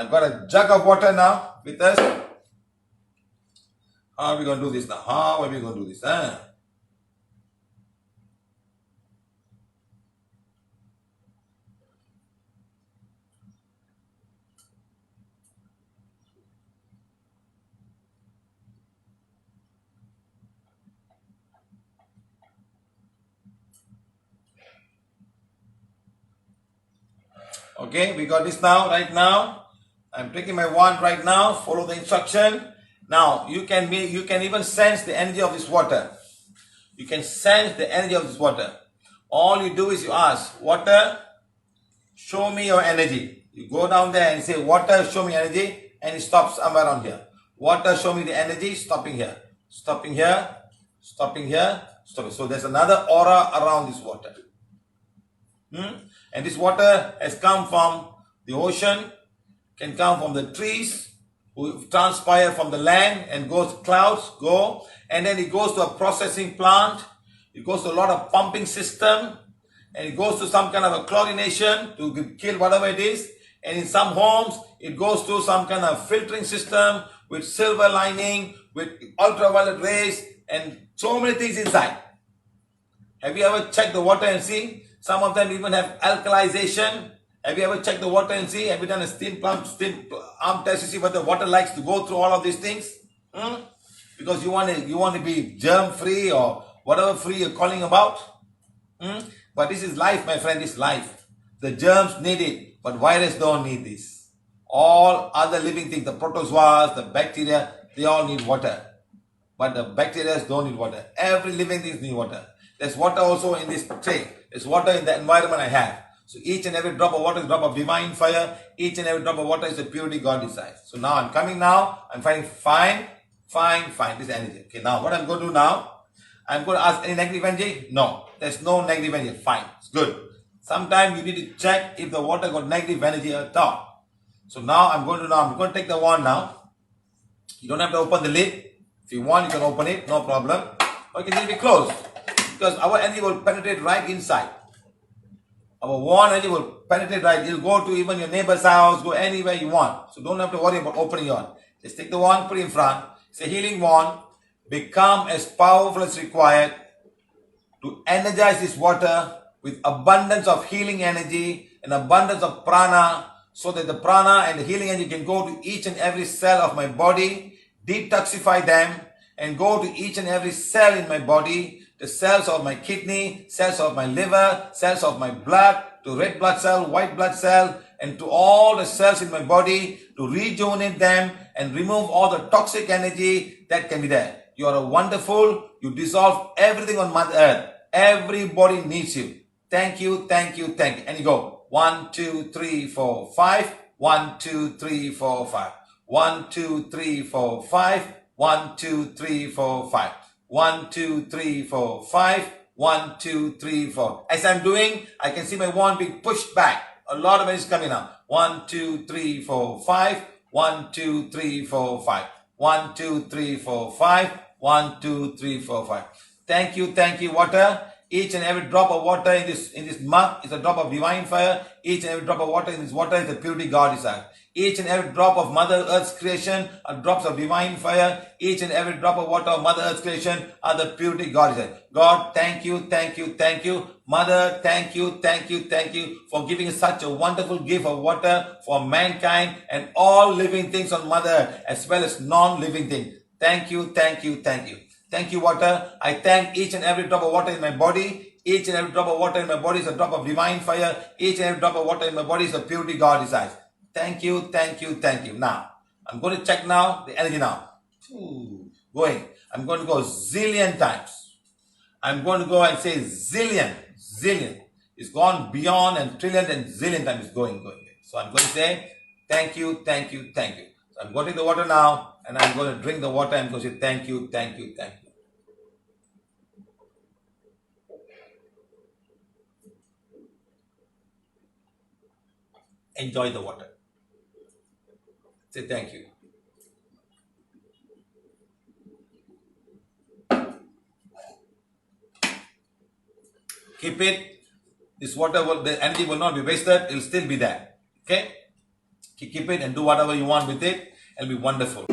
I've got a jug of water now with us. How are we going to do this now? How are we going to do this? Okay, we got this now, right now. I'm taking my wand right now. Follow the instruction. Now, you can even sense the energy of this water. You can sense the energy of this water. All you do is you ask, water, show me your energy. You go down there and say, water, show me energy, and it stops somewhere around here. Water, show me the energy, stopping here. Stopping here, stopping here, stopping. So there's another aura around this water. And this water has come from the ocean, can come from the trees, who transpire from the land and goes, clouds go, and then it goes to a processing plant, it goes to a lot of pumping system, and it goes to some kind of a chlorination to kill whatever it is, and in some homes, it goes to some kind of filtering system with silver lining, with ultraviolet rays, and so many things inside. Have you ever checked the water and see? Some of them even have alkalization. Have you ever checked the water and see? Have you done a steam arm test to see what the water likes to go through all of these things? Because you want to be germ free or whatever free you're calling about. But this is life, my friend. This is life. The germs need it, but virus don't need this. All other living things, the protozoas, the bacteria, they all need water. But the bacteria don't need water. Every living thing needs water. There's water also in this tray. There's water in the environment I have. So each and every drop of water is a drop of divine fire. Each and every drop of water is the purity God desires. So now I'm coming now. I'm finding fine. This energy. Okay, now what I'm going to do now, I'm going to ask any negative energy? No. There's no negative energy. Fine. It's good. Sometimes you need to check if the water got negative energy at all. So now I'm going to take the wand now. You don't have to open the lid. If you want, you can open it. No problem. Or you can leave it closed. Because our energy will penetrate right inside. Our wand energy will penetrate right. It'll go to even your neighbor's house, go anywhere you want. So don't have to worry about opening your wand. Just take the wand, put it in front. It's a healing wand. Become as powerful as required to energize this water with abundance of healing energy and abundance of prana, so that the prana and the healing energy can go to each and every cell of my body, detoxify them, and go to each and every cell in my body, the cells of my kidney, cells of my liver, cells of my blood, to red blood cell, white blood cell, and to all the cells in my body, to rejuvenate them and remove all the toxic energy that can be there. You are wonderful. You dissolve everything on Mother Earth. Everybody needs you. Thank you, thank you, thank you. And you go 1, 2, 3, 4, 5. 1, 2, 3, 4, 5. 1, 2, 3, 4, 5. 1, 2, 3, 4, 5. 1, 2, 3, 4, 5. 1, 2, 3, 4. As I'm doing, I can see my wand being pushed back. A lot of energy is coming now. 1, 2, 3, 4, 5. 1, 2, 3, 4, 5. 1, 2, 3, 4, 5. 1, 2, 3, 4, 5. Thank you, water. Each and every drop of water in this mug is a drop of divine fire. Each and every drop of water in this water is the purity God desires. Each and every drop of Mother Earth's creation are drops of divine fire. Each and every drop of water of Mother Earth's creation are the purity God desires. God, thank you. Mother, thank you for giving such a wonderful gift of water for mankind and all living things on Mother Earth, as well as non-living things. Thank you. Thank you, water. I thank each and every drop of water in my body. Each and every drop of water in my body is a drop of divine fire. Each and every drop of water in my body is the purity God desires. Thank you. Now, I'm going to check now the energy now. Going. I'm going to go zillion times. I'm going to go and say zillion. It's gone beyond and trillion and zillion times it's going. So I'm going to say thank you. So I'm going to take the water now and I'm going to drink the water and go say thank you. Enjoy the water. Say thank you. Keep it. This water, the energy will not be wasted. It will still be there. Okay? Keep it and do whatever you want with it. It'll be wonderful.